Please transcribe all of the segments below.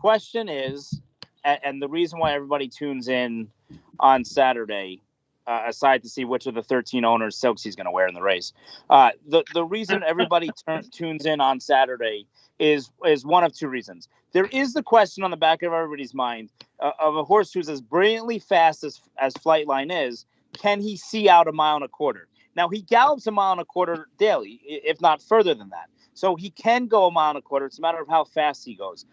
question is, and the reason why everybody tunes in on Saturday, aside to see which of the 13 owners silks he's going to wear in the race, the reason everybody tunes in on Saturday is one of two reasons. There is the question on the back of everybody's mind of a horse who's as brilliantly fast as Flightline is. Can he see out 1.25 miles? Now, he gallops 1.25 miles daily, if not further than that. So he can go 1.25 miles. It's a matter of how fast he goes.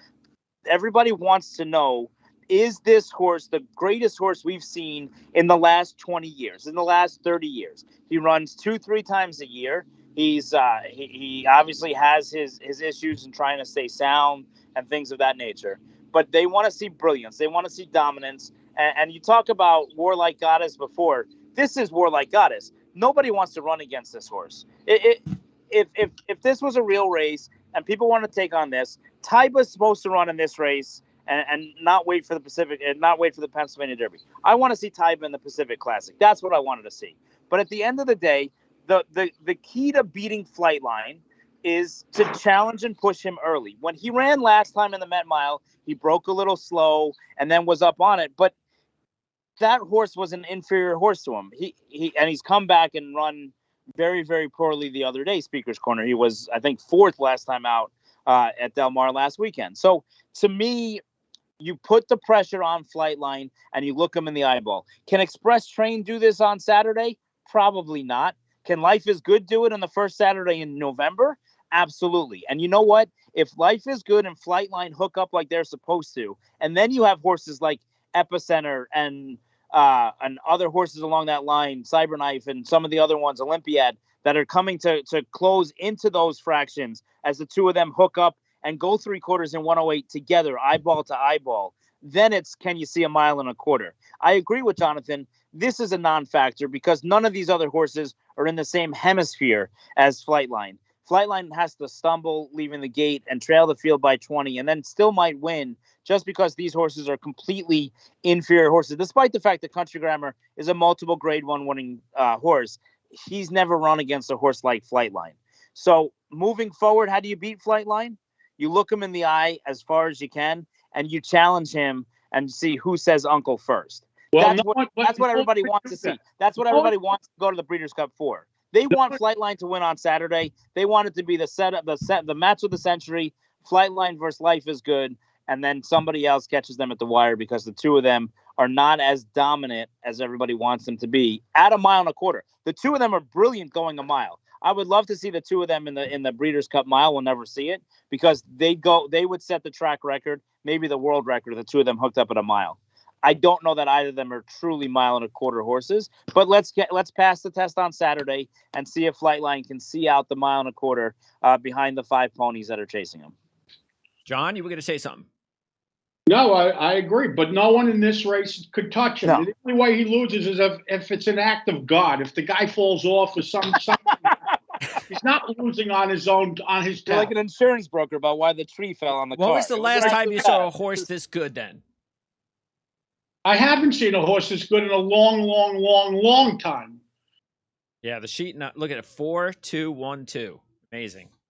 Everybody wants to know, is this horse the greatest horse we've seen in the last 20 years, in the last 30 years? He runs 2-3 times a year. He's he obviously has his issues in trying to stay sound and things of that nature. But they want to see brilliance. They want to see dominance. And you talk about Warlike Goddess before. This is Warlike Goddess. Nobody wants to run against this horse. If this was a real race and people want to take on this, Tyba's supposed to run in this race and not wait for the Pacific and not wait for the Pennsylvania Derby. I want to see Tyba in the Pacific Classic. That's what I wanted to see. But at the end of the day, the key to beating Flightline is to challenge and push him early. When he ran last time in the Met Mile, he broke a little slow and then was up on it. But that horse was an inferior horse to him. He's come back and run very, very poorly the other day, Speaker's Corner. He was, I think, 4th last time out at Del Mar last weekend. So to me, you put the pressure on Flightline and you look him in the eyeball. Can Express Train do this on Saturday? Probably not. Can Life is Good do it on the first Saturday in November? Absolutely. And you know what? If Life is Good and Flightline hook up like they're supposed to, and then you have horses like Epicenter and other horses along that line, Cyberknife and some of the other ones, Olympiad, that are coming to close into those fractions as the two of them hook up and go 3/4 in 108 together, eyeball to eyeball, then it's, can you see 1.25 miles? I agree with Jonathan. This is a non-factor because none of these other horses are in the same hemisphere as Flightline. Flightline has to stumble leaving the gate and trail the field by 20 and then still might win just because these horses are completely inferior horses. Despite the fact that Country Grammar is a multiple grade 1 winning horse, he's never run against a horse like Flightline. So moving forward, how do you beat Flightline? You look him in the eye as far as you can, and you challenge him and see who says uncle first. Well, that's what everybody wants to see. That's what everybody wants to go to the Breeders' Cup for. They want Flightline to win on Saturday. They want it to be the match of the century, Flightline versus Life is Good, and then somebody else catches them at the wire because the two of them are not as dominant as everybody wants them to be at 1.25 miles. The two of them are brilliant going a mile. I would love to see the two of them in the Breeders' Cup Mile. We'll never see it because they would set the track record, maybe the world record, if the two of them hooked up at 1 mile. I don't know that either of them are truly 1.25 mile horses, but let's pass the test on Saturday and see if Flightline can see out the 1.25 miles behind the 5 ponies that are chasing him. John, you were going to say something. No, I agree, but no one in this race could touch him. No. The only way he loses is if it's an act of God. If the guy falls off or something, he's not losing on his own, on his You're like an insurance broker about why the tree fell on the car. What was the last time you saw a horse this good then? I haven't seen a horse this good in a long time. Yeah, the sheet, look at it, 4-2-1-2. Amazing.